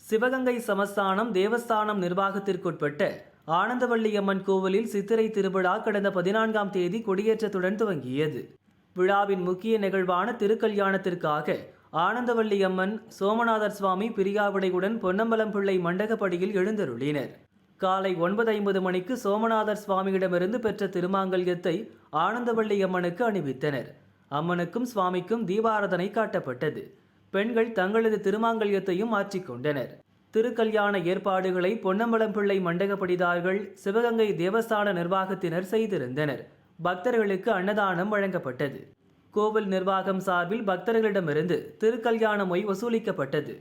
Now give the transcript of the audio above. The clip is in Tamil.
சிவகங்கை சமஸ்தானம் தேவஸ்தானம் நிர்வாகத்திற்குட்பட்ட ஆனந்தவள்ளியம்மன் கோவிலில் சித்திரை திருவிழா கடந்த 14ஆம் தேதி கொடியேற்றத்துடன் துவங்கியது. விழாவின் முக்கிய நிகழ்வான திருக்கல்யாணத்திற்காக ஆனந்தவள்ளியம்மன், சோமநாதர் சுவாமி பிரியாவிடையுடன் பொன்னம்பலம் பிள்ளை மண்டகப்படியில் எழுந்தருளினர். காலை 9:50 மணிக்கு சோமநாதர் சுவாமியிடமிருந்து பெற்ற திருமாங்கல்யத்தை ஆனந்தவள்ளியம்மனுக்கு அணிவித்தனர். அம்மனுக்கும் சுவாமிக்கும் தீபாராதனை காட்டப்பட்டது. பெண்கள் தங்களது திருமாங்கல்யத்தையும் மாற்றிக்கொண்டனர். திருக்கல்யாண ஏற்பாடுகளை பொன்னம்பலம் பிள்ளை மண்டகப்படிதார்கள், சிவகங்கை தேவஸ்தான நிர்வாகத்தினர் செய்திருந்தனர். பக்தர்களுக்கு அன்னதானம் வழங்கப்பட்டது. கோவில் நிர்வாகம் சார்பில் பக்தர்களிடமிருந்து திருக்கல்யாண மொய் வசூலிக்கப்பட்டது.